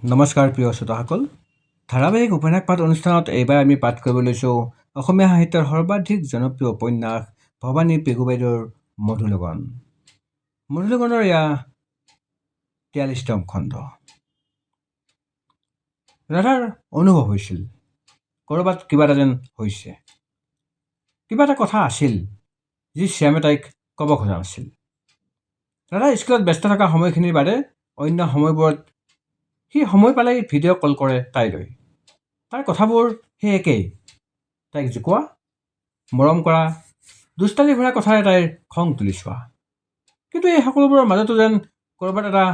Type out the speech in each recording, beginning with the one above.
নমস্কাৰ প্ৰিয় শ্ৰোতাসকল। ধাৰাবাহিক উপন্যাস পাঠ অনুষ্ঠানত এইবাৰ আমি পাঠ কৰিব লৈছোঁ অসমীয়া সাহিত্যৰ সৰ্বাধিক জনপ্ৰিয় উপন্যাস ভৱানী পেগু বাইদেউৰ মধুলগন। মধুলগনৰ এয়া 43তম খণ্ড। ৰাধাৰ অনুভৱ হৈছিল ক'ৰবাত কিবা এটা যেন হৈছে, কিবা এটা কথা আছিল যি শ্যামে তাইক ক'ব খোজা নাছিল। ৰাধা স্কুলত ব্যস্ত থকা সময়খিনিৰ বাদে অন্য সময়বোৰত সি সময় পালেই ভিডিঅ' কল কৰে তাইলৈ। তাৰ কথাবোৰ সেই একেই, তাইক জোকোৱা, মৰম কৰা, দুষ্টালি ভৰা কথাৰে তাইৰ খং তুলি চোৱা। কিন্তু এই সকলোবোৰৰ মাজতো যেন ক'ৰবাত এটা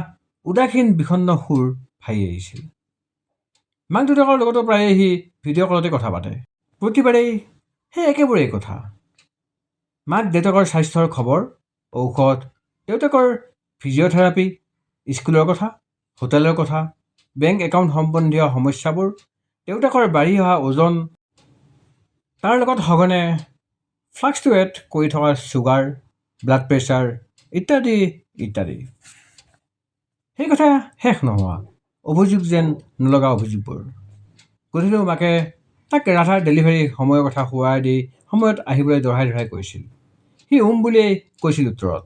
উদাসীন বিষণ্ণ সুৰ ভাহি আহিছিল। মাক দেউতাকৰ লগতো প্ৰায়ে সি ভিডিঅ' কলতে কথা পাতে। প্ৰতিবাৰেই সেই একেবোৰেই কথা। মাক দেউতাকৰ স্বাস্থ্যৰ খবৰ, ঔষধ, দেউতাকৰ ফিজিঅ'থেৰাপি, স্কুলৰ কথা, হোটেলৰ কথা, বেংক একাউণ্ট সম্বন্ধীয় সমস্যাবোৰ, দেউতাকৰ বাঢ়ি অহা ওজন, তাৰ লগত সঘনে ফ্লাক্সুৱেট কৰি থকা ছুগাৰ, ব্লাড প্ৰেছাৰ ইত্যাদি ইত্যাদি। সেই কথা শেষ নোহোৱা অভিযোগ যেন নলগা অভিযোগবোৰ। গধূলিও মাকে তাক ৰাধাৰ ডেলিভাৰী সময়ৰ কথা সোঁৱৰাই দি সময়ত আহিবলৈ দঢ়াই দঢ়াই কৈছিল। সি বুলিয়েই কৈছিল উত্তৰত,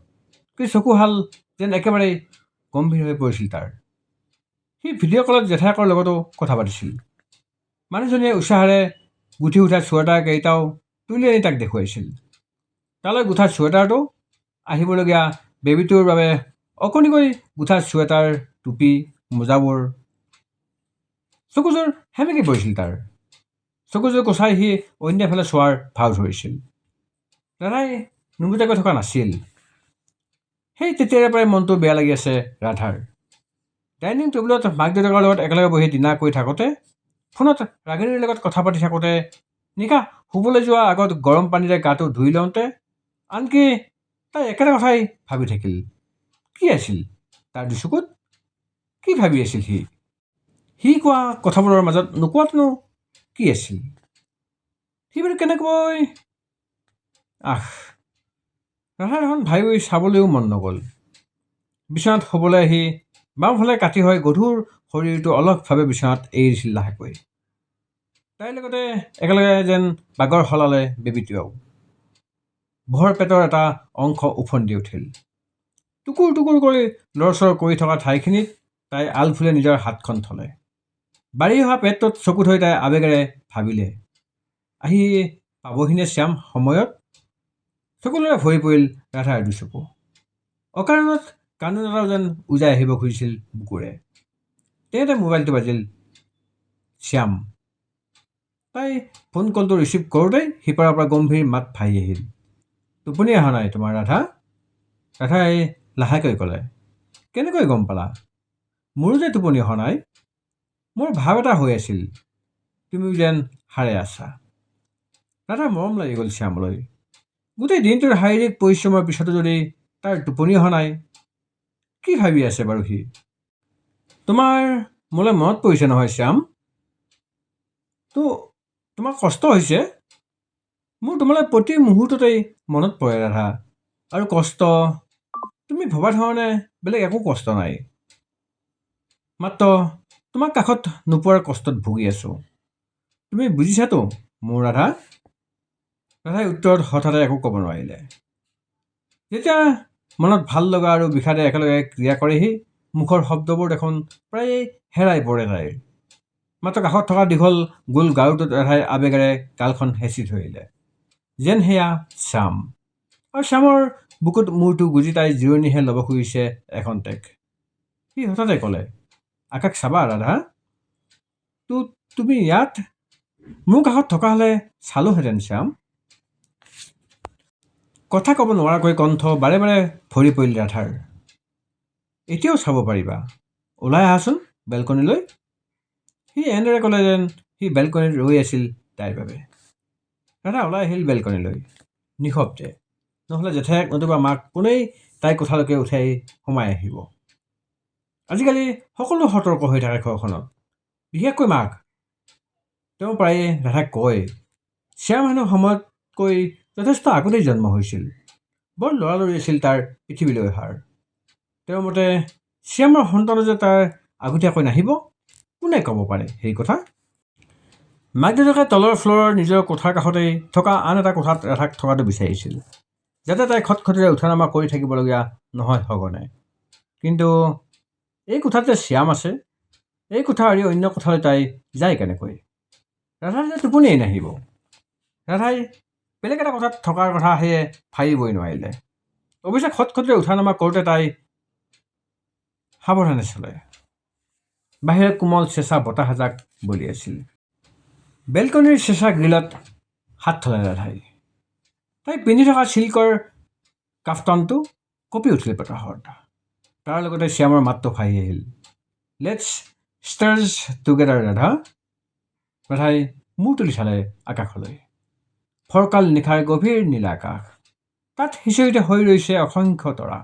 কিন্তু চকুহাল যেন একেবাৰে গম্ভীৰ হৈ পৰিছিল তাৰ। সি ভিডিঅ' কলত জেঠায়েকৰ লগতো কথা পাতিছিল। মানুহজনীয়ে উৎসাহেৰে গুঠি উঠা চুৱেটাৰকেইটাও তুলি আনি তাক দেখুৱাইছিল। তালৈ গুঠা চুৱেটাৰটো, আহিবলগীয়া বেবীটোৰ বাবে অকণিকৈ গুঠা চুৱেটাৰ, টুপি, মোজাবোৰ। চকুযোৰ সেমেকি পৰিছিল তাৰ। চকুযোৰ কচাই সি অন্য এফালে চোৱাৰ ভাও ধৰিছিল। ৰাধাই নুবুজাকৈ থকা নাছিল। সেই তেতিয়াৰে পৰাই মনটো বেয়া লাগি আছে ৰাধাৰ। ডাইনিং টেবুলত মাক দেউতাকৰ লগত একেলগে বহি ডিনাৰ কৰি থাকোঁতে, ফোনত ৰাগিনীৰ লগত কথা পাতি থাকোঁতে, নিশা শুবলৈ যোৱাৰ আগত গৰম পানীৰে গাটো ধুই লওঁতে, আনকি তাই একেটা কথাই ভাবি থাকিল। কি আছিল তাৰ দুচকুত? কি ভাবি আছিল সি? সি কোৱা কথাবোৰৰ মাজত নোকোৱাতনো কি আছিল? সি বাৰু কেনেকৈ ৰাধাৰ এখন ভাবি চাবলৈও মন নগ'ল। বিচনাত শুবলৈ আহি বাওঁফালে কাটি হৈ গধুৰ শৰীৰটো অলসভাৱে বিচনাত এৰি দিছিল লাহেকৈ। তাইৰ লগতে একেলগে যেন বাগৰ সলালে বেবীটোৱেও। ভৰ পেটৰ এটা অংশ ওফন্দি উঠিল। টুকুৰ টুকুৰ কৰি লৰচৰ কৰি থকা ঠাইখিনিত তাই আলফুলে নিজৰ হাতখন থলে। বাঢ়ি অহা পেটটোত চকু থৈ তাই আৱেগেৰে ভাবিলে, আহি পাবহিনে শ্যাম সময়ত? চকুলোৰে ভৰি পৰিল ৰাধাৰ দুচকু। অকাৰণত কান্দোন এটাও যেন উজাই আহিব খুজিছিল বুকুৰে। তেতিয়াতে মোবাইলটো বাজিল। শ্যাম। তাই ফোন কলটো ৰিচিভ কৰোঁতেই সিপাৰৰ পৰা গম্ভীৰ মাত ভাহি আহিল। টোপনি অহা নাই তোমাৰ ৰাধা? ৰাধাই লাহেকৈ ক'লে। কেনেকৈ গম পালা? মোৰো যে টোপনি অহা নাই। মোৰ ভাৱ এটা হৈ আছিল তুমিও যেন সাৰে আছা। ৰাধাৰ মৰম লাগি গ'ল শ্যামলৈ। গোটেই দিনটোৰ শাৰীৰিক পৰিশ্ৰমৰ পিছতো যদি তাৰ টোপনি অহা নাই, কি ভাবি আছে বাৰু সি? তোমাৰ মোলৈ মনত পৰিছে নহয় শ্যাম? তোমাৰ কষ্ট হৈছে? মোৰ তোমালৈ প্ৰতি মুহূৰ্ততেই মনত পৰে ৰাধা। আৰু কষ্ট, তুমি ভবা ধৰণে বেলেগ একো কষ্ট নাই। মাত্ৰ তোমাক কাষত নোপোৱাৰ কষ্টত ভুগি আছো। তুমি বুজিছাতো মোৰ ৰাধা? ৰাধাই উত্তৰত হঠাতে একো ক'ব নোৱাৰিলে। যেতিয়া মনত ভাল লগা আৰু বিষাদে একেলগে ক্ৰিয়া কৰেহি, মুখৰ শব্দবোৰ দেখোন প্ৰায়ে হেৰাই পৰে তাইৰ। মাত্ৰ কাষত থকা দীঘল গোল গাৰুটোত ৰাধাই আৱেগেৰে গালখন হেঁচি ধৰিলে, যেন সেয়া শ্যাম। আৰু শ্যামৰ বুকুত মূৰটো গুজি তাই জিৰণিহে ল'ব খুজিছে এখন্তেক। সি হঠাতে ক'লে, আকাশ চাবা ৰাধা? তুমি ইয়াত? মোৰ কাষত থকা হ'লে চালোহেঁতেন শ্যাম। কথা ক'ব নোৱাৰাকৈ কণ্ঠ বাৰে বাৰে ভৰি পৰিল ৰাধাৰ। এতিয়াও চাব পাৰিবা, ওলাই আহাচোন বেলকনিলৈ। সি এনেদৰে ক'লে যেন সি বেলকনিত ৰৈ আছিল তাইৰ বাবে। ৰাধা ওলাই আহিল বেলকনিলৈ নিশব্দে। নহ'লে জেঠায়েক নতুবা মাক কোনেই তাইৰ কোঠালৈকে উঠাই সোমাই আহিব। আজিকালি সকলো সতৰ্ক হৈ থাকে ঘৰখনত, বিশেষকৈ মাক। তেওঁ প্ৰায়ে ৰাধাক কয়, শ্যাম হেনো সময়তকৈ যথেষ্ট আগতেই জন্ম হৈছিল। বৰ লৰালৰি আছিল তাৰ পৃথিৱীলৈ অহাৰ। তেওঁৰ মতে শ্যামৰ সন্তানো যে তাৰ আগতীয়াকৈ নাহিব, কোনে ক'ব পাৰে সেই কথা? মাক দেউতাকে তলৰ ফ্ল'ৰৰ নিজৰ কোঠাৰ কাষতেই থকা আন এটা কোঠাত ৰাধাক থকাটো বিচাৰিছিল, যাতে তাই খটখটিৰে উঠা নামা কৰি থাকিবলগীয়া নহয় সঘনে। কিন্তু এই কোঠাত যে শ্যাম আছে, এই কোঠা এৰি অন্য কোঠালৈ তাই যায় কেনেকৈ? ৰাধাৰ যে টোপনিয়েই নাহিব। ৰাধাই বেলেগ এটা কোঠাত থকাৰ কথা সেয়ে ভাবিবই নোৱাৰিলে। অৱশ্যে খটখটিৰে উঠা নামা কৰোঁতে তাই সাৱধানে চলে। বাহিৰে কোমল চেঁচা বতাহ এজাক বলি আছিল। বেলকনিৰ চেঁচা গ্ৰিলত হাত থলে ৰাধাই। তাই পিন্ধি থকা চিল্কৰ কাফতানটো কঁপি উঠিল বতাহত। তাৰ লগতে শ্যামৰ মাতটো ভাহি আহিল, লেটছ ষ্টাৰ্জ টুগেডাৰ ৰাধা। ৰাধাই মূৰ তুলি চালে আকাশলৈ। ফৰকাল নিশাৰ গভীৰ নীলা আকাশ, তাত সিঁচৰিত হৈ ৰৈছে অসংখ্য তৰা।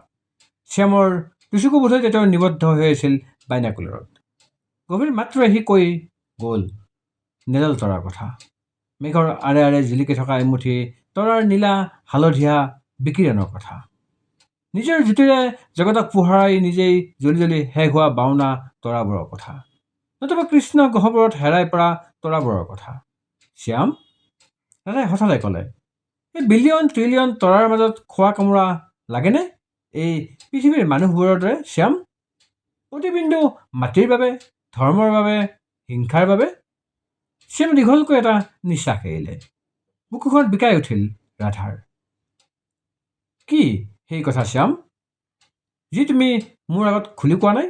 শ্যামৰ দুচকু বোধহয় তেওঁ নিবদ্ধ হৈ আছিল বাইনাকুলাৰত। গভীৰ মাত্ৰে সি কৈ গ'ল নেজল তৰাৰ কথা। মেঘৰ আৰে আৰে জিলিকি থকা এমুঠি তৰাৰ নীলা হালধীয়া বিকিৰণৰ কথা। নিজৰ জ্যোতিৰে জগতক পোহৰাই নিজেই জ্বলি জ্বলি শেষ হোৱা বাওনা তৰাবোৰৰ কথা, নতুবা কৃষ্ণ গহ্বৰত হেৰাই পৰা তৰাবোৰৰ কথা। শ্যাম, ৰাধাই হঠাতে ক'লে, এই বিলিয়ন ট্ৰিলিয়ন তৰাৰ মাজত খোৱা কামোৰা লাগেনে এই পৃথিৱীৰ মানুহবোৰৰ দৰে শ্যাম? প্ৰতিবিন্দু মাটিৰ বাবে, ধৰ্মৰ বাবে, হিংসাৰ বাবে? শ্যাম দীঘলকৈ এটা নিশ্বাস এৰিলে। বুকুখন বিকাই উঠিল ৰাধাৰ। কি সেই কথা শ্যাম, যি তুমি মোৰ আগত খুলি কোৱা নাই?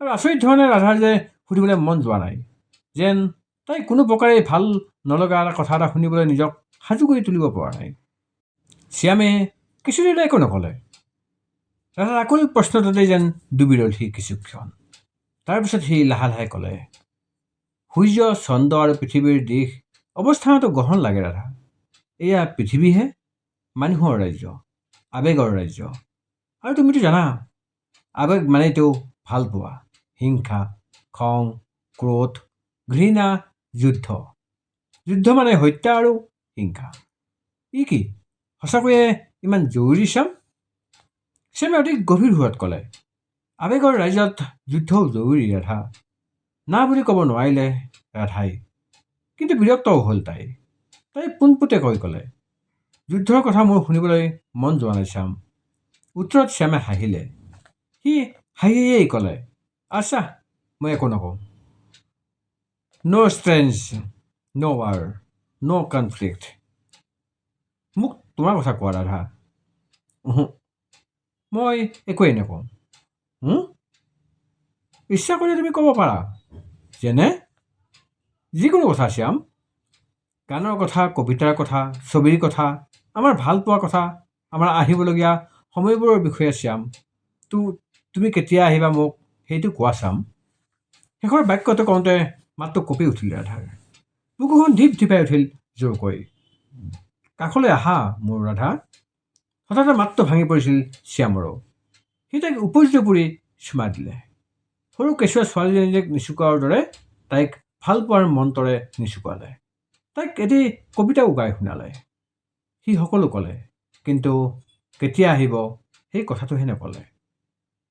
আৰু আচৰিত ধৰণে ৰাধাৰ যে সুধিবলৈ মন যোৱা নাই, যেন তাই কোনো প্ৰকাৰেই ভাল নলগা কথা এটা শুনিবলৈ নিজক সাজু কৰি তুলিব পৰা নাই। শ্যামে কিছুদিনে একো নক'লে। ৰাধাৰ আকুল প্ৰশ্নটোতেই যেন ডুবি ৰ'ল সি কিছুক্ষণ। তাৰপিছত সি লাহে লাহে ক'লে, সূৰ্য, চন্দ্ৰ আৰু পৃথিৱীৰ দিশ অৱস্থানতো গ্ৰহণ লাগে ৰাধা। এয়া পৃথিৱীহে মানুহৰ ৰাজ্য, আৱেগৰ ৰাজ্য। আৰু তুমিতো জানা, আৱেগ মানেইতো ভাল পোৱা, হিংসা, খং, ক্ৰোধ, ঘৃণা, যুদ্ধ। যুদ্ধ মানে হত্যা আৰু হিংসা। ই কি সঁচাকৈয়ে ইমান জৰুৰী শ্যাম? শ্যামে অতি গভীৰ সুৰত ক'লে, আৱেগৰ ৰাজ্যত যুদ্ধও জৰুৰী ৰাধা। না বুলি ক'ব নোৱাৰিলে ৰাধাই, কিন্তু বিৰক্তও হ'ল তাই। তাই পোনপটীয়াকৈ ক'লে, যুদ্ধৰ কথা মোৰ শুনিবলৈ মন যোৱা নাই শ্যাম। উত্তৰত শ্যামে হাঁহিলে। সি হাঁহিয়েই ক'লে, আচ্ছা, মই একো নকওঁ। ন' ষ্ট্ৰেঞ্জ, ন' ৱাৰ, ন' কনফ্লিক্ট। মোক তোমাৰ কথা কোৱা ৰাধা। মই একোৱেই নকওঁ। ইচ্ছা কৰিলে তুমি ক'ব পাৰা। যেনে? যিকোনো কথা শ্যাম। গানৰ কথা, কবিতাৰ কথা, ছবিৰ কথা, আমাৰ ভাল পোৱা কথা, আমাৰ আহিবলগীয়া সময়বোৰৰ বিষয়ে শ্যাম। তুমি কেতিয়া আহিবা মোক সেইটো কোৱা শ্যাম। শেষৰ বাক্যটো কওঁতে মাতটো কঁপি উঠিল ৰাধাৰ। বুকুখন ঢিপ ঢিপাই উঠিল জোৰকৈ। কাষলৈ আহা মোৰ ৰাধা। হঠাতে মাতটো ভাঙি পৰিছিল শ্যামৰো। সি তাইক উপৰ্য পৰি চুমা দিলে। সৰু কেঁচুৱা ছোৱালীজনীক নিচুকোৱাৰ দৰে তাইক ভাল পোৱাৰ মন্ত্ৰৰে নিচুকোৱালে। তাইক এটি কবিতাও গাই শুনালে। সি সকলো ক'লে, কিন্তু কেতিয়া আহিব সেই কথাটোহে নক'লে।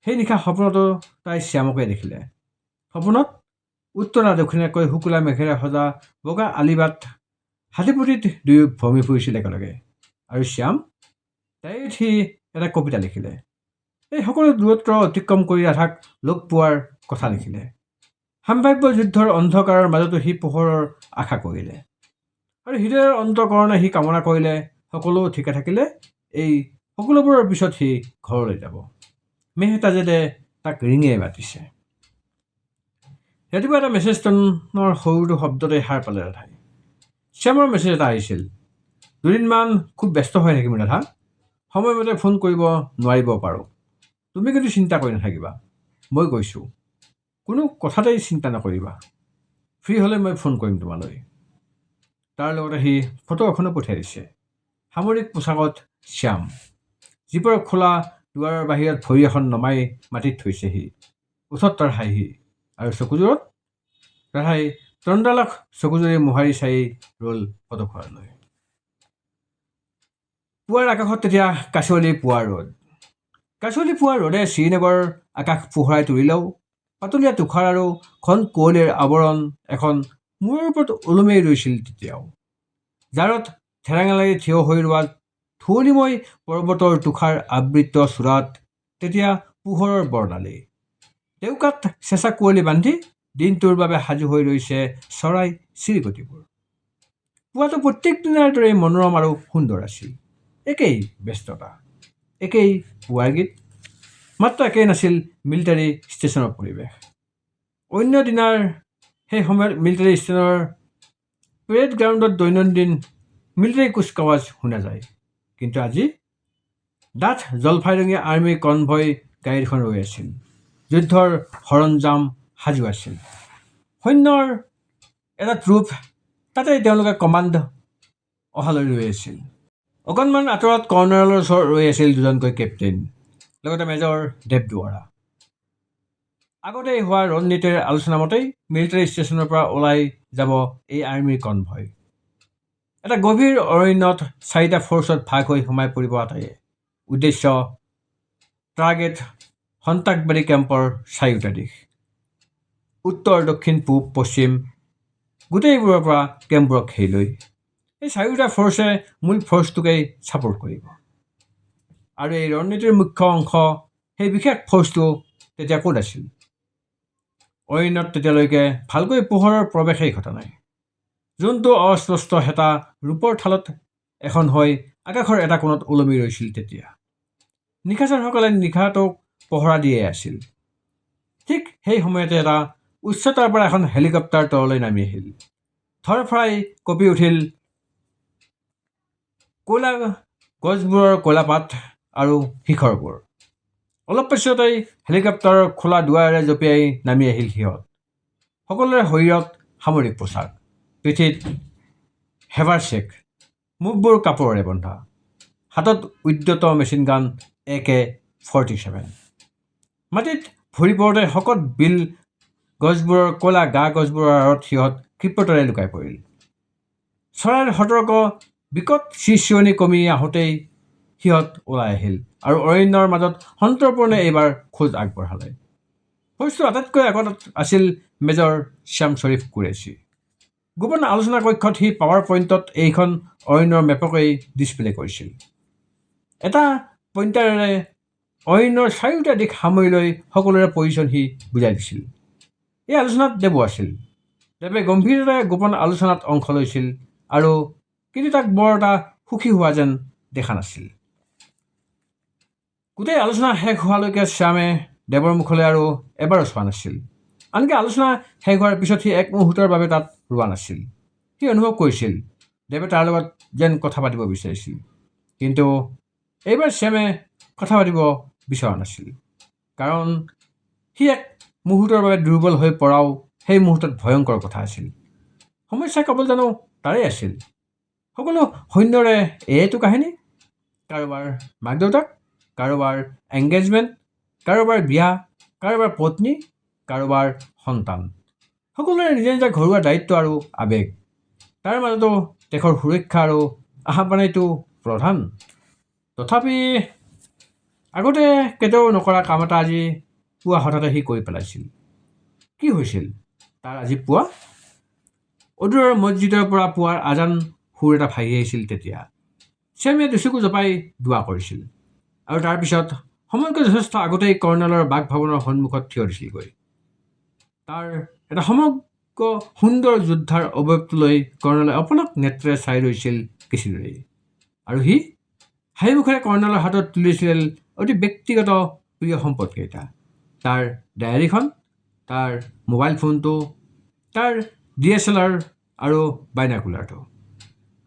সেই নিশা সপোনতো তাই শ্যামকে দেখিলে। সপোনত উত্তৰা দক্ষিণাকৈ শুকুলা মেঘেৰে সজা বগা আলিবাট হাতীপুতিত দুয়ো ভ্ৰমি ফুৰিছিল একেলগে। আৰু শ্যাম, তাই উঠি এটা কবিতা লিখিলে। এই সকলো দূৰত্ব অতিক্ৰম কৰি ৰাধাক লগ পোৱাৰ কথা লিখিলে। সাম্ভাব্য যুদ্ধৰ অন্ধকাৰৰ মাজতো সি পোহৰৰ আশা কৰিলে। আৰু হৃদয়ৰ অন্তকৰণে সি কামনা কৰিলে সকলো ঠিকে থাকিলে এই সকলোবোৰৰ পিছত সি ঘৰলৈ যাব। মেহতাজেদে তাক ৰিঙিয়াই মাতিছে। ৰাতিপুৱা এটা মেছেজ টনৰ সৰুটো শব্দতে সাৰ পালে ৰাধাই। শ্যামৰ মেছেজ এটা আহিছিল, দুদিনমান খুব ব্যস্ত হৈ থাকিম ৰাধা, সময়মতে ফোন কৰিব নোৱাৰিব পাৰোঁ। তুমি কিন্তু চিন্তা কৰি নাথাকিবা, মই কৈছোঁ। কোনো কথাতেই চিন্তা নকৰিবা। ফ্ৰী হ'লে মই ফোন কৰিম তোমালৈ। তাৰ লগতে সি ফটো এখনো পঠিয়াই দিছে। সামৰিক পোছাকত শ্যাম। জীপৰ খোলা দুৱাৰৰ বাহিৰত ভৰি এখন নমাই মাটিত থৈছে সি। ওঠত তাৰ হাঁহি, আৰু চকুযোৰত? ৰাধাই তন্দ্ৰালক চকুযোৰে মোহাৰি চাই ৰ'ল ফটোখনলৈ। পুৱাৰ আকাশত তেতিয়া কাঁচুৱলি পুৱাৰ ৰ'দ। কাঁচুৱলি পুৱাৰ ৰ'দে শ্ৰীনগৰৰ আকাশ পোহৰাই তুলিলেও পাতলীয়া তুষাৰ আৰু ঘন কুঁৱলীৰ আৱৰণ এখন মূৰৰ ওপৰত ওলমি ৰৈছিল তেতিয়াও। জাৰত ঠেৰেঙা লাগি থিয় হৈ ৰোৱা ধুৱনিময় পৰ্বতৰ তুষাৰ আবৃত চূড়াত তেতিয়া পোহৰৰ বৰডালি। দেউকাত চেঁচা কুঁৱলী বান্ধি দিনটোৰ বাবে সাজু হৈ ৰৈছে চৰাই চিৰিকটিবোৰ। পুৱাটো প্ৰত্যেক দিনাৰ দৰেই মনোৰম আৰু সুন্দৰ আছিল। একেই ব্যস্ততা, একেই পুৱাৰ গীত, মাত্ৰ একেই নাছিল মিলিটাৰী ষ্টেচনৰ পৰিৱেশ। অন্য দিনাৰ সেই সময়ত মিলিটাৰী ষ্টেচনৰ পেৰেড গ্ৰাউণ্ডত দৈনন্দিন মিলিটাৰী কুচকাৱাজ শুনা যায়। কিন্তু আজি ডাঠ জলফাইৰঙীয়া আৰ্মী কনভয় গাড়ীখন ৰৈ আছিল। যুদ্ধৰ সৰঞ্জাম সাজু আছিল। সৈন্যৰ এটা ট্ৰুপ, তাতে তেওঁলোকে কমাণ্ড অহালৈ ৰৈ আছিল। অকণমান আঁতৰত কৰ্ণেলৰ ওচৰত ৰৈ আছিল দুজনকৈ কেপ্টেইন, লগতে মেজৰ দেৱদুৱাৰা। আগতেই হোৱা ৰণনীতিৰ আলোচনা মতেই মিলিটাৰী ষ্টেচনৰ পৰা ওলাই যাব এই আৰ্মীৰ কনভয়। এটা গভীৰ অৰণ্যত 4টা ফ'ৰ্চত ভাগ হৈ সোমাই পৰিব আটাইয়ে। উদ্দেশ্য টাৰ্গেট সন্ত্ৰাসবাদী কেম্পৰ 4টা দিশ, উত্তৰ, দক্ষিণ, পূব, পশ্চিম, গোটেইবোৰৰ পৰা কেম্পবোৰক ঘেৰি লৈ। এই 4টা ফ'ৰ্চে মূল ফ'ৰ্চটোকেই ছাপোৰ্ট কৰিব। আৰু এই ৰণনীতিৰ মুখ্য অংশ, সেই বিশেষ ফ'ৰ্চটো তেতিয়া ক'ত আছিল? অৰণ্যত তেতিয়ালৈকে ভালকৈ পোহৰৰ প্ৰৱেশেই ঘটা নাই। যোনটো অস্পষ্ট হেতা ৰূপৰ থালত এখন হৈ আকাশৰ এটা কোণত ওলমি ৰৈছিল তেতিয়া। নিশাচৰসকলে নিশাটোক পহৰা দিয়ে আছিল। ঠিক সেই সময়তে এটা উচ্চতাৰ পৰা এখন হেলিকপ্টাৰ তললৈ নামি আহিল। ধৰফৰাই কঁপি উঠিল কয়লা গছবোৰৰ কয়লাপাত আৰু শিখৰবোৰ। অলপ পিছতেই হেলিকপ্টাৰৰ খোলা দুৱাৰেৰে জঁপিয়াই নামি আহিল সিহঁত। সকলোৰে শৰীৰত সামৰিক পোছাক, পিঠিত হেভাৰচেক, মুখবোৰ কাপোৰেৰে বন্ধা, হাতত উদ্যত মেচিন গান AK-47। মাটিত ভৰি পৰোঁতে শকত বিল গছবোৰৰ কয়লা গা গছবোৰৰ আঁৰত সিহঁত ক্ষিপ্ৰতাৰে লুকাই পৰিল। চৰাইৰ সতৰ্ক বিকট চিঞৰণি কমি আহোঁতেই সিহঁত ওলাই আহিল আৰু অৰণ্যৰ মাজত সন্তৰ্পণে এইবাৰ খোজ আগবঢ়ালে। ফ'ৰ্চটোৰ আটাইতকৈ আগত আছিল মেজৰ শ্যাম শ্বৰীফ কুৰেশ্বি। গোপন আলোচনা কক্ষত সি পাৱাৰ পইণ্টত এইখন অৰণ্যৰ মেপকেই ডিছপ্লে কৰিছিল। এটা পইণ্টাৰেৰে অৰণ্যৰ 4টা দিশ সামৰি লৈ সকলোৰে পজিশ্যন সি বুজাই দিছিল। এই আলোচনাত দেৱো আছিল। দেৱে গম্ভীৰতাৰে গোপন আলোচনাত অংশ লৈছিল আৰু কিন্তু তাক বৰ এটা সুখী হোৱা যেন দেখা নাছিল। গোটেই আলোচনা শেষ হোৱালৈকে শ্যামে দেৱৰ মুখলৈ আৰু এবাৰো চোৱা নাছিল। আনকি আলোচনা শেষ হোৱাৰ পিছত সি এক মুহূৰ্তৰ বাবে তাত ৰোৱা নাছিল। সি অনুভৱ কৰিছিল দেৱে তাৰ লগত যেন কথা পাতিব বিচাৰিছিল। কিন্তু এইবাৰ শ্যামে কথা পাতিব বিচৰা নাছিল। কাৰণ সি এক মুহূৰ্তৰ বাবে দুৰ্বল হৈ পৰাও সেই মুহূৰ্তত ভয়ংকৰ কথা আছিল। সমস্যা কেৱল জানো তাৰেই আছিল? সকলো সৈন্যৰে এইটো কাহিনী। কাৰোবাৰ মাক দেউতাক, কাৰোবাৰ এংগেজমেণ্ট, কাৰোবাৰ বিয়া, কাৰোবাৰ পত্নী, কাৰোবাৰ সন্তান। সকলোৰে নিজা নিজা ঘৰুৱা দায়িত্ব আৰু আৱেগ। তাৰ মাজতো দেশৰ সুৰক্ষা আৰু আহ্বানেইটো প্ৰধান। তথাপি আগতে কেতিয়াও নকৰা কাম এটা আজি পুৱা হঠাতে সি কৰি পেলাইছিল। কি হৈছিল তাৰ আজি পুৱা? অদূৰৰ মছজিদৰ পৰা পুৱাৰ আজান সুৰ এটা ভাহি আহিছিল তেতিয়া। শ্যামে দুচকু জপাই দোৱা কৰিছিল আৰু তাৰপিছত সময়তকৈ যথেষ্ট আগতেই কৰ্ণেলৰ বাসভৱনৰ সন্মুখত থিয় দিছিলগৈ। তাৰ এটা সমগ্ৰ সুন্দৰ যোদ্ধাৰ অৱয়ৱটোলৈ কৰ্ণেলে অপলক নেত্ৰে চাই ৰৈছিল কিছুদৰেই। আৰু সি হাঁহিমুখেৰে কৰ্ণেলৰ হাতত তুলিছিল অতি ব্যক্তিগত প্ৰিয় সম্পদকেইটা, তাৰ ডায়েৰীখন, তাৰ মোবাইল ফোনটো, তাৰ DSLR আৰু বাইনাকুলাৰটো।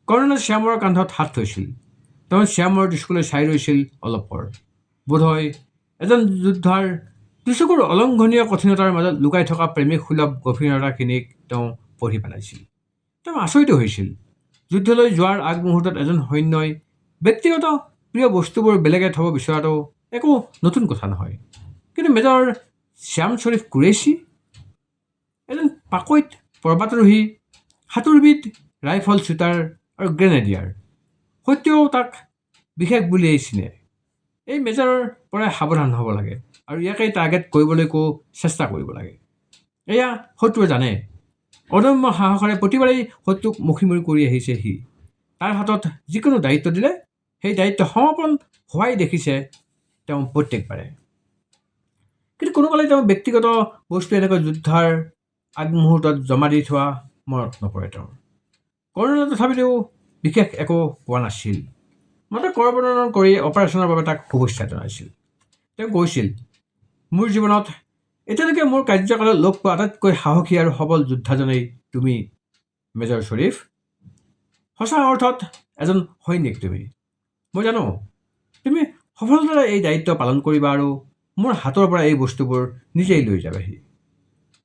কৰ্ণেলে শ্যামৰ কান্ধত হাত থৈছিল। তেওঁ শ্যামৰ দিশলৈ চাই ৰৈছিল অলপ পৰ। বোধহয় এজন যোদ্ধাৰ দুচকুৰ অলংঘনীয় কঠিনতাৰ মাজত লুকাই থকা প্ৰেমিক সুলভ গভীৰতাখিনিক তেওঁ পঢ়ি পেলাইছিল। তেওঁ আচৰিত হৈছিল। যুদ্ধলৈ যোৱাৰ আগমুহূৰ্তত এজন সৈন্যই ব্যক্তিগত প্ৰিয় বস্তুবোৰ বেলেগে থ'ব বিচৰাটো একো নতুন কথা নহয়। কিন্তু মেজৰ শ্যাম শ্বৰীফ কুৰেশ্বি, এজন পাকৈত পৰ্বতাৰোহী, সাঁতোৰবিদ, ৰাইফল শ্বুটাৰ আৰু গ্ৰেনেডিয়াৰ, সত্ত্বেও তাক বিশেষ বুলিয়েই চিনে। এই মেজৰৰ পৰাই সাৱধান হ'ব লাগে। আৰু ইয়াকেই টাৰ্গেট কৰিবলৈকো চেষ্টা কৰিব লাগে। এয়া শত্ৰুৱে জানে। অদম্য সাহসেৰে প্ৰতিবাৰেই শত্ৰুক মুখিমুখি কৰি আহিছে সি। তাৰ হাতত যিকোনো দায়িত্ব দিলে সেই দায়িত্ব সমৰ্পণ হোৱাই দেখিছে তেওঁ প্ৰত্যেকবাৰে। কিন্তু কোনোকালে তেওঁ ব্যক্তিগত বস্তু এনেকৈ যুদ্ধৰ আগমুহূৰ্তত জমা দি থোৱা মনত নপৰে তেওঁৰ। কৰ্ণেলে তথাপিতো বিশেষ একো পোৱা নাছিল। মাত্ৰ কৰবৰ্ণন কৰি অপাৰেশ্যনৰ বাবে তাক শুভেচ্ছা জনাইছিল। তেওঁ কৈছিল, মোৰ জীৱনত এতিয়ালৈকে মোৰ কাৰ্যকালত লগ পোৱা আটাইতকৈ সাহসী আৰু সবল যোদ্ধাজনেই তুমি মেজৰ শ্বৰীফ। সঁচা অৰ্থত এজন সৈনিক তুমি। মই জানো তুমি সফলতাৰে এই দায়িত্ব পালন কৰিবা আৰু মোৰ হাতৰ পৰা এই বস্তুবোৰ নিজেই লৈ যাবাহি।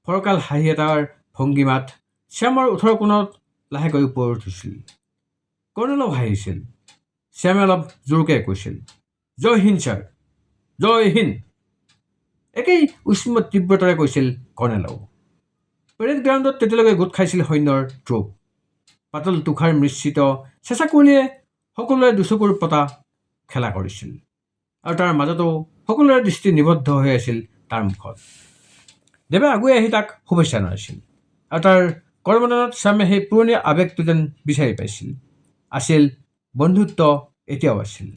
ফৰকাল হাঁহি এটাৰ ভংগীমাত শ্যামৰ ওঠৰ কোণত লাহেকৈ ওপৰত উঠিছিল। কৰ্ণেলেও হাঁহিছিল। শ্যামে অলপ জোৰকৈ কৈছিল, জয় হিন্দ ছাৰ, জয় হিন্দ। একেই উষ্ম তীব্ৰতাৰে কৈছিল কৰ্ণেলেও। পেৰেড গ্ৰাউণ্ডত তেতিয়ালৈকে গোট খাইছিল সৈন্যৰ ট্ৰুপ। পাতল তুষাৰ মিশ্ৰিত চেঁচা কুঁৱলীয়ে সকলোৰে দুচকুৰ পতা খেলা কৰিছিল আৰু তাৰ মাজতো সকলোৰে দৃষ্টি নিবদ্ধ হৈ আছিল তাৰ মুখত। দেৱে আগুৱাই আহি তাক শুভেচ্ছা জনাইছিল আৰু তাৰ কৰমৰ্দনত শ্যামে সেই পুৰণি আৱেগটো যেন বিচাৰি পাইছিল। আছিল বন্ধুত্ব, এতিয়াও আছিল।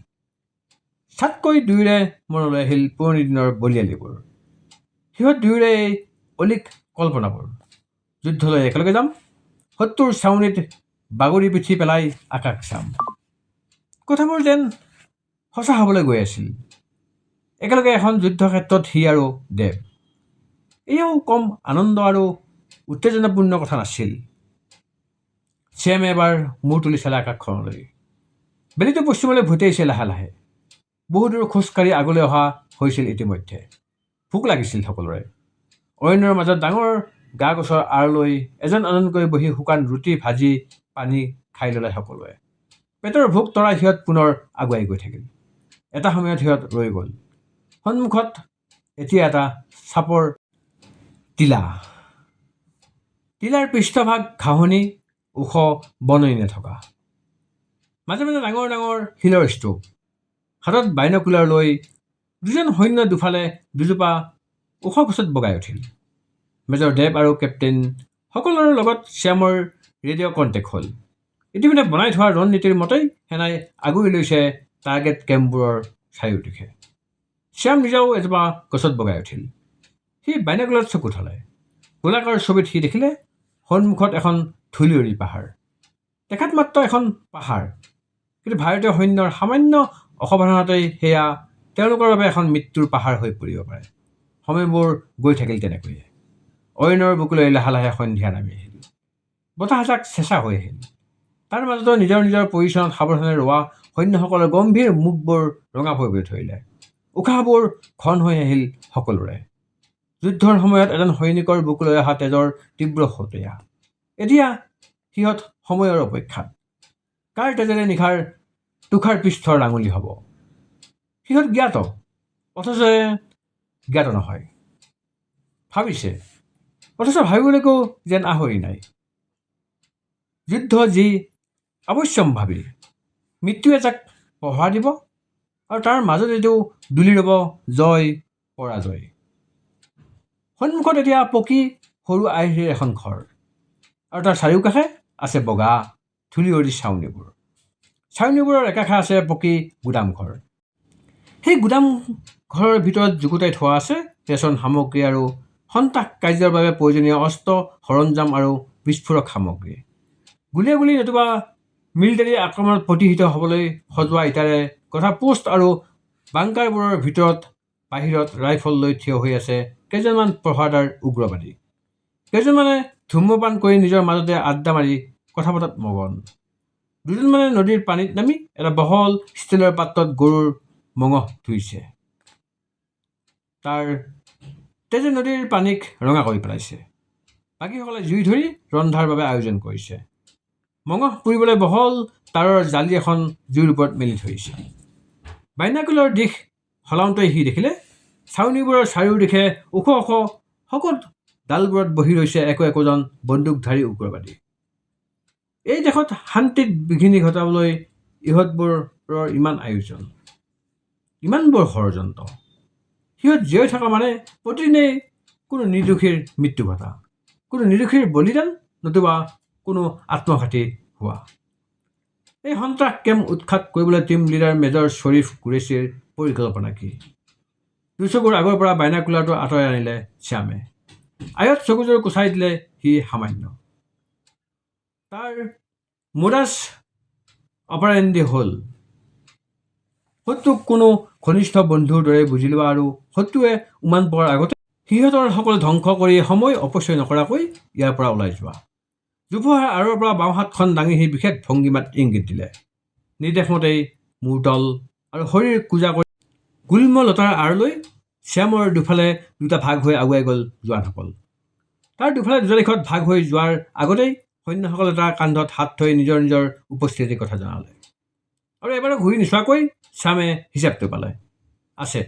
ছাটকৈ দুয়োৰে মনলৈ আহিল পুৰণি দিনৰ বলিয়ালিবোৰ। সিহঁত দুয়োৰে এই অলিক কল্পনাবোৰ। যুদ্ধলৈ একেলগে যাম, শত্ৰুৰ ছাউনীত বাগৰি পিঠি পেলাই আকাশ চাম। কথাবোৰ যেন সঁচা হ'বলৈ গৈ আছিল। একেলগে এখন যুদ্ধক্ষেত্ৰত সি আৰু দেৱ। এয়াও কম আনন্দ আৰু উত্তেজনাপূৰ্ণ কথা নাছিল। শ্যামে এবাৰ মূৰ তুলি চালে আকাশখনলৈ। বেলিটো পশ্চিমলৈ ভুটি আহিছে লাহে লাহে। বহুদূৰ খোজকাঢ়ি আগলৈ অহা হৈছিল ইতিমধ্যে। ভোক লাগিছিল সকলোৰে। অৰণ্যৰ মাজত ডাঙৰ গা গছৰ আঁৰ লৈ এজন এজনকৈ বহি শুকান ৰুটি ভাজি পানী খাই ল'লে সকলোৱে। পেটৰ ভোক তৰাই সিহঁত পুনৰ আগুৱাই গৈ থাকিল। এটা সময়ত সিহঁত ৰৈ গ'ল। সন্মুখত এতিয়া এটা চাপৰ টিলা। টিলাৰ পৃষ্ঠভাগ ঘাঁহনি, ওখ বননি থকা। মাজে মাজে ডাঙৰ ডাঙৰ শিলৰ স্তূপ। হাতত বাইনকুলাৰ লৈ দুজন সৈন্য দুফালে দুজোপা ওখ গছত বগাই উঠিল। মেজৰ দেৱ আৰু কেপ্টেইন সকলোৰে লগত শ্যামৰ ৰেডিঅ' কণ্টেক্ট হ'ল। ইতিমধ্যে বনাই থোৱা ৰণনীতিৰ মতেই সেনাই আগুৰি লৈছে টাৰ্গেট কেম্পবোৰৰ চাৰিওদিশে। শ্যাম নিজেও এজোপা গছত বগাই উঠিল। সি বাইনকুলাৰত চকু থলে। গোলাকাৰ ছবিত সি দেখিলে সন্মুখত এখন ধূলিয়ৰী পাহাৰ। দেখাত মাত্ৰ এখন পাহাৰ, কিন্তু ভাৰতীয় সৈন্যৰ সামান্য অসাৱধানতেই সেয়া তেওঁলোকৰ বাবে এখন মৃত্যুৰ পাহাৰ হৈ পৰিব পাৰে। সময়বোৰ গৈ থাকিল তেনেকৈয়ে। অৰণ্যৰ বুকুলৈ লাহে লাহে সন্ধিয়া নামি আহিল। বতাহজাক চেঁচা হৈ আহিল। তাৰ মাজতো নিজৰ নিজৰ পজিশ্যনত সাৱধানে ৰোৱা সৈন্যসকলৰ গম্ভীৰ মুখবোৰ ৰঙা পৰিবলৈ ধৰিলে। উশাহবোৰ ঘন হৈ আহিল সকলোৰে। যুদ্ধৰ সময়ত এজন সৈনিকৰ বুকুলৈ অহা তেজৰ তীব্ৰ সতৈয়া। এতিয়া সিহঁত সময়ৰ অপেক্ষাত। কাৰ তেজেৰে নিশাৰ তুষাৰ পৃষ্ঠৰ আঙুলি হ'ব। সিহঁত জ্ঞাত, অথচ জ্ঞাত নহয়। ভাবিছে, অথচ ভাবিবলৈকো যেন আহৰি নাই। যুদ্ধ যি অৱশ্যম্ভাৱী। মৃত্যুৱে যাক পহৰা দিব আৰু তাৰ মাজত এইটো দুলি ৰ'ব জয় পৰাজয়। সন্মুখত এতিয়া পকী সৰু আৰ্হিৰ এখন ঘৰ আৰু তাৰ চাৰিওকাষে আছে বগা ধূলিয়ৰী ছাউনীবোৰ। ছাউনীবোৰৰ একাষে আছে পকী গুদামঘৰ। সেই গুদাম ঘৰৰ ভিতৰত যুগুতাই থোৱা আছে ৰেচন সামগ্ৰী আৰু সন্ত্ৰাস কাৰ্যৰ বাবে প্ৰয়োজনীয় অস্ত্ৰ সৰঞ্জাম আৰু বিস্ফোৰক সামগ্ৰী। গুলীয়া গুলী নতুবা মিলিটাৰী আক্ৰমণত প্ৰতিহত হ'বলৈ সজোৱা ইটাৰে গঢ়া পোষ্ট আৰু বাংকাৰবোৰৰ ভিতৰত বাহিৰত ৰাইফল লৈ থিয় হৈ আছে কেইজনমান প্ৰহাৰদাৰ উগ্ৰবাদী। কেইজনমানে ধূম্ৰপান কৰি নিজৰ মাজতে আড্ডা মাৰি কথা পতাত মগন। দুজনমানে নদীৰ পানীত নামি এটা বহল ষ্টীলৰ পাত্ৰত গৰুৰ মঙহ ধুইছে। তাৰ তেজে নদীৰ পানীক ৰঙা কৰি পেলাইছে। বাকীসকলে জুই ধৰি ৰন্ধাৰ বাবে আয়োজন কৰিছে। মঙহ পুৰিবলৈ বহল তাঁৰৰ জালি এখন জুইৰ ওপৰত মেলি ধৰিছে। বাইনাকুলাৰ দিশ সলাওঁতেই সি দেখিলে ছাউনীবোৰৰ চাৰিওদিশে ওখ ওখ শকত ডালবোৰত বহি ৰৈছে একো একোজন বন্দুকধাৰী উগ্ৰবাদী। এই দেশত শান্তিত বিঘিনি ঘটাবলৈ ইহঁতবোৰৰ ইমান আয়োজন, ইমানবোৰ ষড়যন্ত্ৰ। সিহঁত জীয়াই থকা মানে প্ৰতিদিনেই কোনো নিৰ্দোষীৰ মৃত্যু ঘটা, কোনো নিৰ্দোষীৰ বলিদান, নতুবা কোনো আত্মঘাতী হোৱা। এই সন্ত্ৰাস কেম্প উৎখাত কৰিবলৈ টীম লিডাৰ মেজৰ শ্বৰীফ কুৰেশ্বীৰ পৰিকল্পনা কি? দুচকুৰ আগৰ পৰা বাইনাকুলাৰটো আঁতৰাই আনিলে শ্যামে। আয়ত চকুযোৰ কুচাই দিলে সি সামান্য। তাৰ মোডাছ অপাৰেণ্ডি হ'ল শত্ৰুক কোনো ঘনিষ্ঠ বন্ধুৰ দৰে বুজি লোৱা আৰু শত্ৰুৱে উমান পোৱাৰ আগতে সিহঁতৰ সকলো ধ্বংস কৰি সময় অপচয় নকৰাকৈ ইয়াৰ পৰা ওলাই যোৱা। জোপোহাৰ আঁৰৰ পৰা বাওঁ হাতখন দাঙি সি বিশেষ ভংগীমাত ইংগিত দিলে। নিৰ্দেশমতেই মূৰ তল আৰু শৰীৰ কোজা কৰি গুল্ম লতাৰ আঁৰলৈ শ্যামৰ দুফালে দুটা ভাগ হৈ আগুৱাই গ'ল জোৱানসকল। তাৰ দুফালে দুটা দিশত ভাগ হৈ যোৱাৰ আগতেই সৈন্যসকলে তাৰ কান্ধত হাত থৈ নিজৰ নিজৰ উপস্থিতিৰ কথা জনালে। আৰু এবাৰো ঘূৰি নোচোৱাকৈ শ্যামে হিচাপটো পালে। আছে,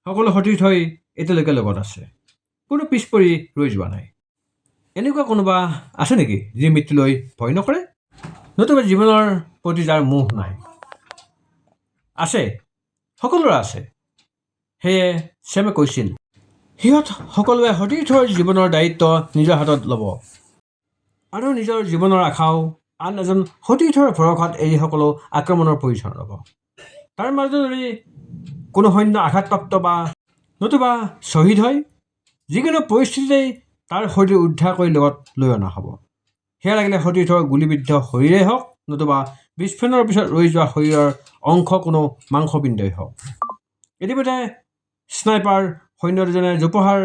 সকলো সতীৰ্থ হৈ এতিয়ালৈকে লগত আছে, কোনো পিছ পৰি ৰৈ যোৱা নাই। এনেকুৱা কোনোবা আছে নেকি যি মৃত্যুলৈ ভয় নকৰে, নতুবা জীৱনৰ প্ৰতি যাৰ মোহ নাই? আছে, সকলোৰে আছে। সেয়ে শ্যামে কৈছিল, সিহঁত সকলোৱে সতীৰ্থৰ জীৱনৰ দায়িত্ব নিজৰ হাতত ল'ব আৰু নিজৰ জীৱনৰ আশাও আন এজন সতীৰ্থৰ ভৰসাত এৰি সকলো আক্ৰমণৰ পৰিচয় ল'ব। তাৰ মাজত যদি কোনো সৈন্য আঘাতপ্ৰাপ্ত বা নতুবা শ্বহীদ হয়, যিকোনো পৰিস্থিতিতেই তাৰ শৰীৰ উদ্ধাৰ কৰি লগত লৈ অনা হ'ব। সেয়া লাগিলে সতীৰ্থৰ গুলীবিদ্ধ শৰীৰেই হওক, নতুবা বিস্ফোৰণৰ পিছত ৰৈ যোৱা শৰীৰৰ অংশ কোনো মাংসপিণ্ডই হওক। ইতিমধ্যে স্নাইপাৰ সৈন্য দুজনে জোপোহাৰ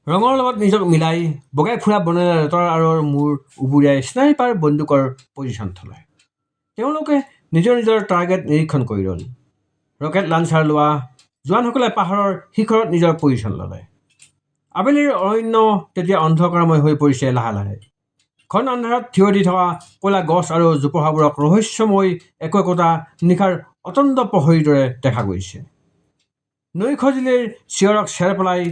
ৰঙৰ লগত নিজক মিলাই বগাই ফুৰা বনেৰে ৰেতৰ আঁৰৰ মূৰ উবুৰিয়াই স্নাইপাৰ বন্দুকৰ পজিশ্যন থলে। তেওঁলোকে নিজৰ নিজৰ টাৰ্গেট নিৰীক্ষণ কৰি ল'ল। ৰকেট লাঞ্চাৰ লোৱা জোৱানসকলে পাহাৰৰ শিখৰত নিজৰ পজিশ্যন ল'লে। আবেলিৰ অৰণ্য তেতিয়া অন্ধকাৰময় হৈ পৰিছে লাহে লাহে। ঘন আন্ধাৰত থিয় দি থকা ক'লা গছ আৰু জোপোহাবোৰক ৰহস্যময় একো একোটা নিশাৰ অতন্দ প্ৰহৰীৰ দৰে দেখা গৈছে। নৈ খজুলিৰ চিঞৰক চেৰ পেলাই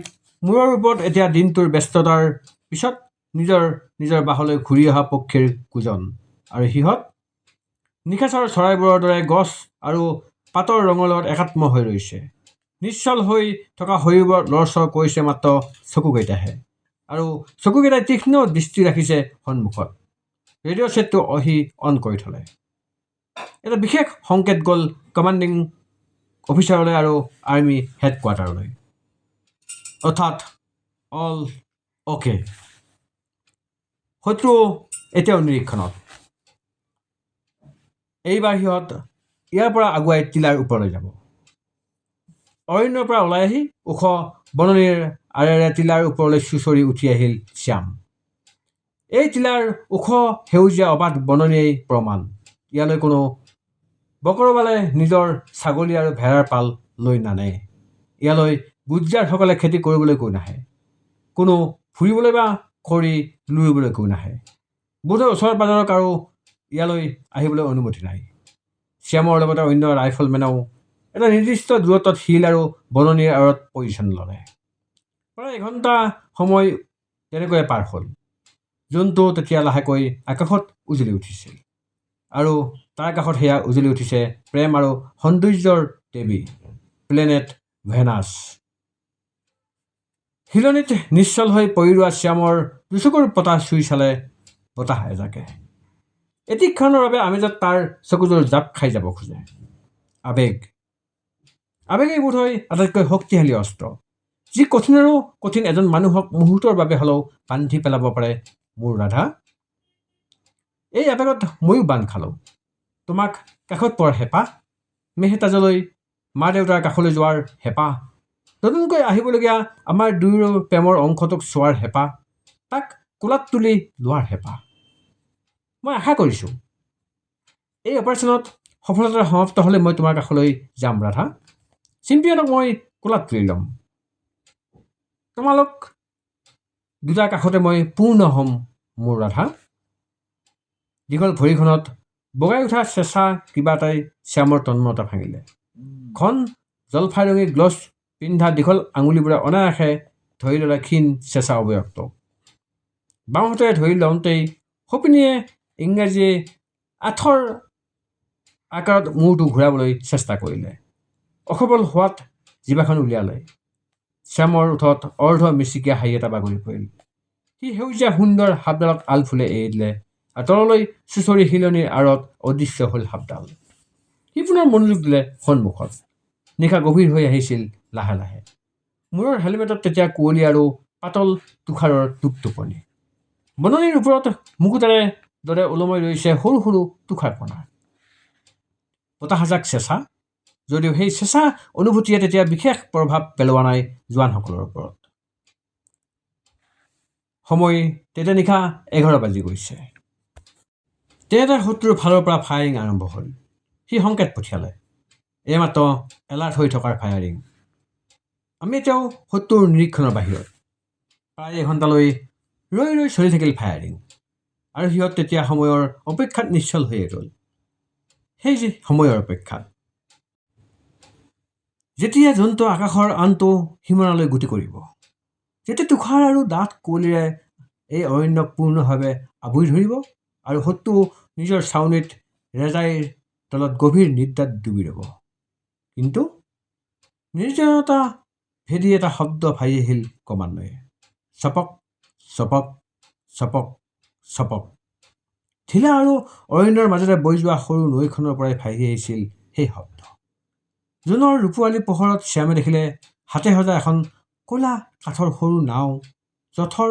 মূৰৰ ওপৰত এতিয়া দিনটোৰ ব্যস্ততাৰ পিছত নিজৰ নিজৰ বাহলৈ ঘূৰি অহা পক্ষীৰ কুজন। আৰু সিহঁত নিশাচৰ চৰাইবোৰৰ দৰে গছ আৰু পাতৰ ৰঙৰ লগত একাত্ম হৈ ৰৈছে। নিশ্চল হৈ থকা শৰীৰবোৰত লৰচৰ কৰিছে মাত্ৰ চকুকেইটাহে, আৰু চকুকেইটাই তীক্ষ্ণ দৃষ্টি ৰাখিছে সন্মুখত। ৰেডিঅ' ছেটটো সি অন কৰি থলে। এটা বিশেষ সংকেত গ'ল কমাণ্ডিং অফিচাৰলৈ আৰু আৰ্মি হেডকোৱাৰ্টাৰলৈ, অৰ্থাৎ অল অ'কে। শত্ৰু এতিয়াও নিৰীক্ষণত। এইবাৰ সিহঁত ইয়াৰ পৰা আগুৱাই টিলাৰ ওপৰলৈ যাব। অৰণ্যৰ পৰা ওলাই আহি ওখ বননিৰ আঁৰেৰে টিলাৰ ওপৰলৈ চুঁচৰি উঠি আহিল শ্যাম। এই টিলাৰ ওখ সেউজীয়া অবাধ বননিয়েই প্ৰমাণ। ইয়ালৈ কোনো বকৰবালে নিজৰ ছাগলী আৰু ভেড়াৰ পাল লৈ নানে। ইয়ালৈ গুজৰাটসকলে খেতি কৰিবলৈকো নাহে। কোনো ফুৰিবলৈ বা খৰি লুৰিবলৈকো নাহে। বোধহয় ওচৰ পাজৰৰ কাৰো ইয়ালৈ আহিবলৈ অনুমতি নাই। শ্যামৰ লগতে অন্য ৰাইফলমেনেও এটা নিৰ্দিষ্ট দূৰত্বত শিল আৰু বননিৰ আঁৰত পজিশ্যন ল'লে। প্ৰায় এঘণ্টা সময় তেনেকৈয়ে পাৰ হ'ল। জোনটো তেতিয়া লাহেকৈ আকাশত উজলি উঠিছিল, আৰু তাৰ কাষত সেয়া উজলি উঠিছে প্ৰেম আৰু সৌন্দৰ্যৰ দেৱী প্লেনেট ভেনাছ। শিলনিত নিশ্চল হৈ পৰি ৰোৱা শ্যামৰ দুচকুৰ পতা চুই চালে বতাহ এজাকে। এটিক্ষণৰ বাবে আমেজত তাৰ চকুযোৰ জাপ খাই যাব খোজে। আবেগেই বোধহয় আটাইতকৈ শক্তিশালী অস্ত্ৰ, যি কঠিনৰো কঠিন এজন মানুহক মুহূৰ্তৰ বাবে হ'লেও বান্ধি পেলাব পাৰে। মোৰ ৰাধা, এই আবেগত ময়ো বান্ধ খালোঁ। তোমাক কাষত পোৱাৰ হেঁপাহ, মেহতাজলৈ মা দেউতাৰ কাষলৈ যোৱাৰ হেঁপাহ, নতুনকৈ আহিবলগীয়া আমাৰ দুয়ো প্ৰেমৰ অংশটোক চোৱাৰ হেঁপাহ, তাক কোলাত তুলি লোৱাৰ হেঁপাহ। মই আশা কৰিছোঁ এই অপাৰেশ্যনত সফলতাৰে সমাপ্ত হ'লে মই তোমাৰ কাষলৈ যাম ৰাধা। চেম্পিয়নক মই কোলাত তুলি ল'ম। তোমালোক দুটাৰ কাষতে মই পূৰ্ণ হ'ম মোৰ ৰাধা। দীঘল ভৰিখনত বগাই উঠা চেঁচা কিবা এটাই শ্যামৰ তন্ময়তা ভাঙিলে। ঘন জলফাইৰঙী গ্লভছ পিন্ধা দীঘল আঙুলিবোৰে অনায়াসে ধৰি ল'লে ক্ষীণ চেঁচা অৱয়ৱটোক। বাওঁহাতেৰে ধৰি লওঁতেই সপিনীয়ে ইংৰাজী আঠৰ আকাৰত মূৰটো ঘূৰাবলৈ চেষ্টা কৰিলে। অসফল হোৱাত জিভাখন উলিয়ালে। শ্যামৰ ওঠত অৰ্ধ মিচিকীয়া হাঁহি এটা বাগৰি পৰিল। সি সেউজীয়া সুন্দৰ সাপডালক আলফুলে এৰি দিলে আৰু তললৈ চুচৰি শিলনিৰ আঁৰত অদৃশ্য হ'ল সাপডাল। সি পুনৰ মনোযোগ দিলে সন্মুখত। নিশা গভীৰ হৈ আহিছিল লাহে লাহে। মূৰৰ হেলমেটত তেতিয়া কুঁৱলী আৰু পাতল তুষাৰৰ টোপটোপনি। বননিৰ ওপৰত মুকুতাৰে দৰে ওলমাই ৰৈছে সৰু সৰু তুষাৰকণা। বতাহজাক চেঁচা, যদিও সেই চেঁচা অনুভূতিয়ে তেতিয়া বিশেষ প্ৰভাৱ পেলোৱা নাই জোৱানসকলৰ ওপৰত। সময় তেতিয়া নিশা 11 বাজি গৈছে। তেতিয়াতে শত্ৰুৰ ফালৰ পৰা ফায়াৰিং আৰম্ভ হ'ল। সি সংকেত পঠিয়ালে, এইমাত্ৰ এলাৰ্ট হৈ থকাৰ ফায়াৰিং। আমি এতিয়াও শত্ৰুৰ নিৰীক্ষণৰ বাহিৰত। প্ৰায় এঘণ্টালৈ ৰৈ ৰৈ চলি থাকিল ফায়াৰিং। আৰু সিহঁত তেতিয়া সময়ৰ অপেক্ষাত নিশ্চল হৈয়ে ৰ'ল। সেই যে সময়ৰ অপেক্ষাত যেতিয়া জন্তু আকাশৰ আনটো সীমানালৈ গতি কৰিব, যেতিয়া তুষাৰ আৰু ডাঠ কুঁৱলীৰে এই অৰণ্যক পূৰ্ণভাৱে আৱৰি ধৰিব আৰু শত্ৰু নিজৰ ছাউনীত ৰেজাইৰ তলত গভীৰ নিদ্ৰাত ডুবি ৰ'ব। কিন্তু নিৰ্জনতা ভেদি এটা শব্দ ভাহি আহিল ক্ৰমান্বয়ে। চপক চপক চপক চপক। ঢিলা আৰু অৰণ্যৰ মাজেৰে বৈ যোৱা সৰু নৈখনৰ পৰাই ভাহি আহিছিল সেই শব্দ। জোনৰ ৰূপোৱালী পোহৰত শ্যামে দেখিলে হাতে সজা এখন ক'লা কাঠৰ সৰু নাও জঠৰ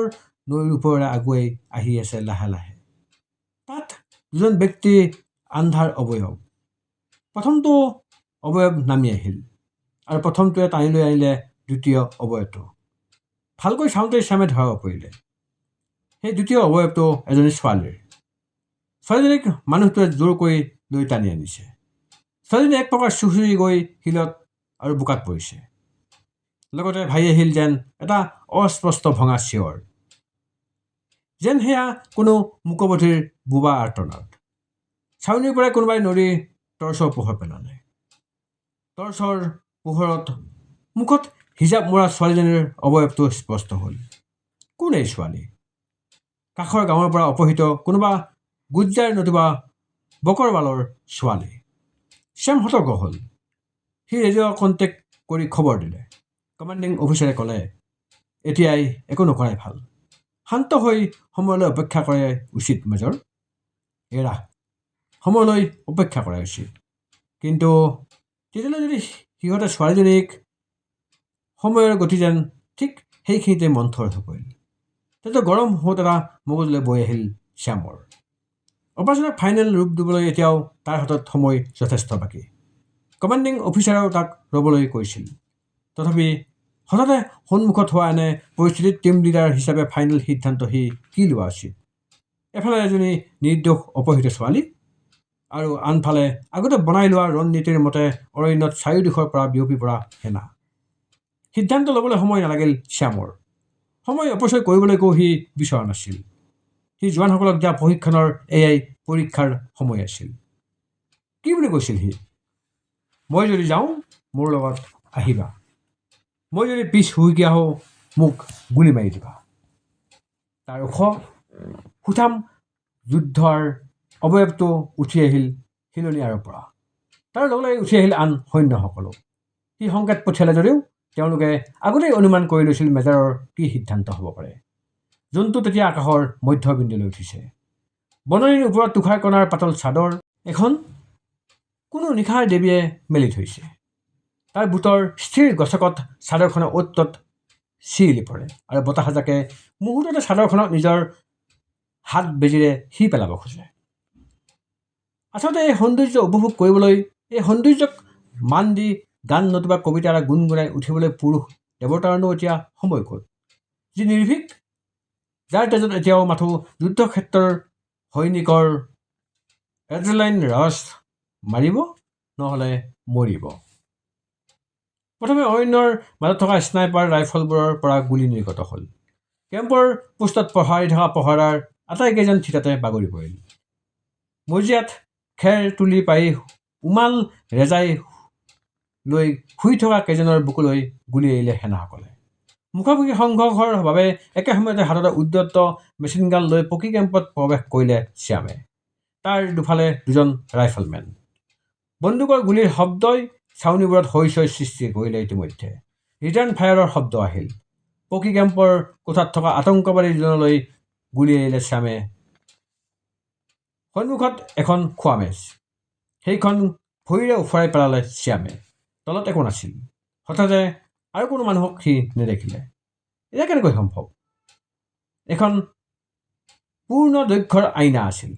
নৈৰ ওপৰেৰে আগুৱাই আহি আছে লাহে লাহে। তাত দুজন ব্যক্তি আন্ধাৰ অৱয়ব। প্ৰথমটো অৱয়ব নামি আহিল আৰু প্ৰথমটোৱে টানি লৈ আনিলে দ্বিতীয় অৱয়বটো। ভালকৈ চাওঁতেই শ্যামে ধৰাব পৰিলে, সেই দ্বিতীয় অৱয়বটো এজনী ছোৱালীৰ। ছোৱালীজনীক মানুহটোৱে জোৰ কৰি লৈ টানি আনিছে। ছোৱালীজনী এক প্ৰকাৰ চুচৰি গৈ শিলত আৰু বোকাত পৰিছে। লগতে ভাহি আহিল যেন এটা অস্পষ্ট ভঙা চিঞৰ, যেন সেয়া কোনো মূকবধিৰ বোবা আৰ্তনাদ। ছাউনীৰ পৰাই কোনোবাই নদীৰ টৰ্চৰ পোহৰ পেলালে। টৰ্চৰ পোহৰত মুখত হিজাপ মৰা ছোৱালীজনীৰ অৱয়বটো স্পষ্ট হ'ল। কোন এই ছোৱালী? কাষৰ গাঁৱৰ পৰা অপহৃত কোনোবা গুজ্জাৰ নতুবা বকৰৱালৰ ছোৱালী। শ্যাম সতৰ্ক হ'ল। সি ৰেডিঅ' কণ্টেক্ট কৰি খবৰ দিলে। কমাণ্ডিং অফিচাৰে ক'লে, এতিয়াই একো নকৰাই ভাল। শান্ত হৈ সময়লৈ অপেক্ষা কৰাই উচিত মেজৰ। এৰা, সময়লৈ অপেক্ষা কৰাই উচিত। কিন্তু তেতিয়ালৈ যদি সিহঁতে ছোৱালীজনীক সময়ৰ গতি যেন ঠিক সেইখিনিতে মন্থৰ হৈ পৰিল। তেতিয়া গৰম সোঁত এটা মগজুলৈ বৈ আহিল শ্যামৰ। অপাৰেশ্যনক ফাইনেল ৰূপ দিবলৈ এতিয়াও তাৰ হাতত সময় যথেষ্ট বাকী। কমাণ্ডিং অফিচাৰেও তাক ৰ'বলৈ কৈছিল। তথাপি হঠাতে সন্মুখত হোৱা এনে পৰিস্থিতিত টীম লিডাৰ হিচাপে ফাইনেল সিদ্ধান্ত সি কি লোৱা উচিত? এফালে এজনী নিৰ্দোষ অপহৃত ছোৱালী আৰু আনফালে আগতে বনাই লোৱা ৰণনীতিৰ মতে অৰণ্যত চাৰিওদিশৰ পৰা বিয়পি পৰা সেনা। সিদ্ধান্ত ল'বলৈ সময় নালাগিল শ্যামৰ। সময় অপচয় কৰিবলৈকো সি বিচৰা নাছিল। সি জোৱানসকলক দিয়া প্ৰশিক্ষণৰ এয়াই পৰীক্ষাৰ সময় আছিল। কি বুলি কৈছিল সি? মই যদি যাওঁ মোৰ লগত আহিবা। মই যদি পিছ হুহুকি আহোঁ মোক গুলী মাৰি দিবা। তাৰ ওখ সুঠাম যুদ্ধৰ অৱয়বটো উঠি আহিল শিলনি আঁৰৰ পৰা। তাৰ লগে লগে উঠি আহিল আন সৈন্যসকলো। সি সংকেত পঠিয়ালে যদিও তেওঁলোকে আগতেই অনুমান কৰি লৈছিল মেজৰৰ কি সিদ্ধান্ত হ'ব পাৰে। জন্তু তেতিয়া আকাশৰ মধ্যবিন্দুলৈ উঠিছে। বননিৰ ওপৰত তুষাৰকণাৰ পাতল চাদৰ এখন কোনো নিশাৰ দেৱীয়ে মেলি থৈছে। তাৰ বুটৰ স্থিৰ গছকত চাদৰখনে অ'ত ত'ত চিৰিলি পৰে আৰু বতাহজাকে মুহূৰ্ততে চাদৰখনক নিজৰ হাত বেজিৰে সি পেলাব খোজে। আচলতে এই সৌন্দৰ্য উপভোগ কৰিবলৈ, এই সৌন্দৰ্যক মান দি গান নতুবা কবিতা এটা গুণগুণাই উঠিবলৈ পুৰুষ দেৱতাৰনো এতিয়া সময় ক'ত? যি নিৰ্ভীক, যাৰ তেজত এতিয়াও মাথো যুদ্ধক্ষেত্ৰৰ সৈনিকৰ এড্ৰেনালাইন ৰাছ মাৰিব নহ'লে মৰিব। প্ৰথমে অৰণ্যৰ মাজত থকা স্নাইপাৰ ৰাইফলবোৰৰ পৰা গুলী নিৰ্গত হ'ল। কেম্পৰ পোষ্টত পহৰাই থকা পহৰাৰ আটাইকেইজন থিতাতে বাগৰি পৰিল। মজিয়াত খেৰ তুলি পাৰি উমাল ৰেজাই লৈ শুই থকা কেইজনৰ বুকুলৈ গুলী এৰিলে সেনাসকলে। মুখামুখি সংঘৰ্ষৰ বাবে একে সময়তে হাততে উদ্যত মেচিনগান লৈ পকী কেম্পত প্ৰৱেশ কৰিলে শ্যামে। তাৰ দুফালে দুজন ৰাইফলমেন। বন্দুকৰ গুলীৰ শব্দই ছাউনীবোৰত হইচই সৃষ্টি কৰিলে ইতিমধ্যে। ৰিটাৰ্ণ ফায়াৰৰ শব্দ আহিল। পকী কেম্পৰ কোঠাত থকা আতংকবাদী দুজনলৈ গুলী এৰিলে শ্যামে। সন্মুখত এখন খোৱা মেজ, সেইখন ভৰিৰে উফৰাই পেলালে শ্যামে। তলত একো নাছিল। হঠাতে আৰু কোনো মানুহক সি নেদেখিলে। এয়া কেনেকৈ সম্ভৱ? এখন পূৰ্ণ দৈৰ্ঘ্যৰ আইনা আছিল,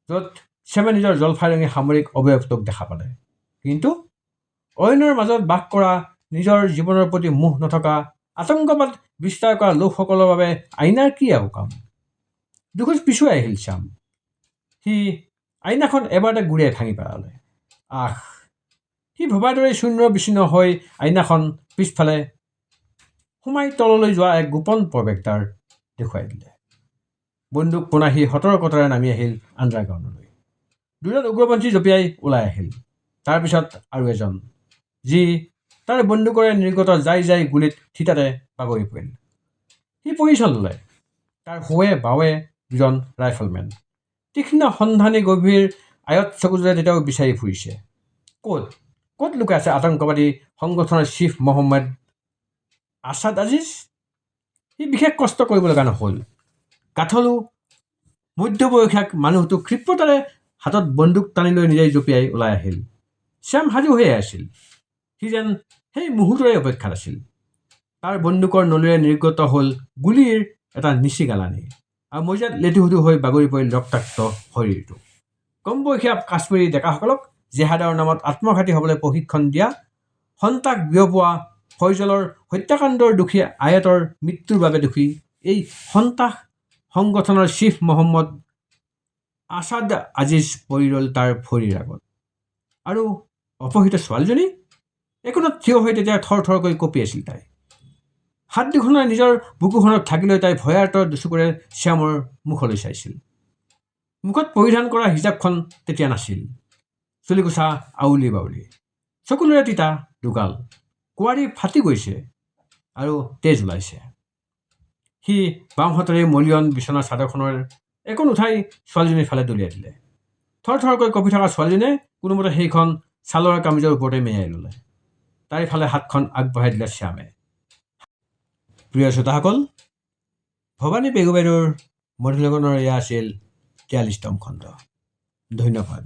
য'ত শ্যামে নিজৰ জলফাই ৰঙী সামৰিক অৱয়ৱটোক দেখা পালে। কিন্তু অৰণ্যৰ মাজত বাস কৰা, নিজৰ জীৱনৰ প্ৰতি মোহ নথকা, আতংকবাদ বিস্তাৰ কৰা লোকসকলৰ বাবে আইনাৰ কি একো কাম? দুখোজ পিছুৱাই আহিল শ্যাম। সি আইনাখন এবাৰতে গুৰিয়াই ভাঙি পেলালে। সি ভবাৰ দৰেই শূন্য বিচ্ছিন্ন হৈ আইনাখন পিছফালে সোমাই তললৈ যোৱা এক গোপন প্ৰৱেশদ্বাৰ দেখুৱাই দিলে। বন্দুক পোনাই সি সতৰ্কতাৰে নামি আহিল আণ্ডাৰগ্ৰাউণ্ডলৈ। দুজন উগ্ৰপন্থী জঁপিয়াই ওলাই আহিল। তাৰপিছত আৰু এজন, যি তাৰ বন্দুকৰে নিৰ্গত যাই যাই গুলীত থিতাতে বাগৰি পৰিল। সি পৰিচয় ল'লে। তাৰ সোঁৱে বাৱে দুজন ৰাইফলমেন। তীক্ষ্ণ সন্ধানী গভীৰ আয়ত চকুযোৰে তেতিয়াও বিচাৰি ফুৰিছে। ক'ত লুকাই আছে আতংকবাদী সংগঠনৰ চিফ মহম্মদ আছাদ আজিজ? সি বিশেষ কষ্ট কৰিব লগা নহ'ল। কাঠলো মধ্যবয়সীয়া মানুহটো ক্ষিপ্ৰতাৰে হাতত বন্দুক টানি লৈ নিজেই জঁপিয়াই ওলাই আহিল। শ্যাম সাজু হৈয়ে আছিল। সি যেন সেই মুহূৰ্তৰে অপেক্ষাত আছিল। তাৰ বন্দুকৰ নলীৰে নিৰ্গত হ'ল গুলীৰ এটা নিচিগালানি, আৰু মজিয়াত লেটুসেটু হৈ বাগৰি পৰিল ৰক্তাক্ত শৰীৰটো। কম বয়সীয়া কাশ্মীৰী ডেকাসকলক জেহাদৰ নামত আত্মঘাতী হ'বলৈ প্ৰশিক্ষণ দিয়া, সন্তাস বিয়পোৱা ফয়জলৰ হত্যাকাণ্ডৰ দোষী আয়াতৰ মৃত্যুৰ বাবে দোষী এই সন্তাস সংগঠনৰ চিফ মহম্মদ আছাদ আজিজ পৰি ৰ'ল তাৰ ভৰিৰ আগত। আৰু অপহৃত ছোৱালীজনী একোনত থিয় হৈ তেতিয়া থৰ থৰকৈ কঁপি আছিল তাই। হাত দুখনেৰে নিজৰ বুকুখনত ঢাকি লৈ তাই ভয়াৰ্ত দুচকুৰে শ্যামৰ মুখলৈ চাইছিল। মুখত পৰিধান কৰা হিজাবখন তেতিয়া নাছিল। চুলিকোছা আউলি বাউলি, চকুলোৰে তিতা দুগাল, কোৱাৰি ফাটি গৈছে আৰু তেজ ওলাইছে। সি বাওঁ হাতেৰে মলিয়ন বিচনা চাদৰখনৰ একোন উঠাই ছোৱালীজনীৰ ফালে দলিয়াই দিলে। থৰ থৰকৈ কঁপি থকা ছোৱালীজনীয়ে কোনোমতে সেইখন ছালৰ কামিজৰ ওপৰতে মেৰিয়াই ল'লে। তাইৰ ফালে হাতখন আগবঢ়াই দিলে শ্যামে। প্ৰিয় শ্ৰোতাসকল, ভৱানী পেগু বাইদেউৰ মধুলেখনৰ এয়া আছিল 43তম খণ্ড। ধন্যবাদ।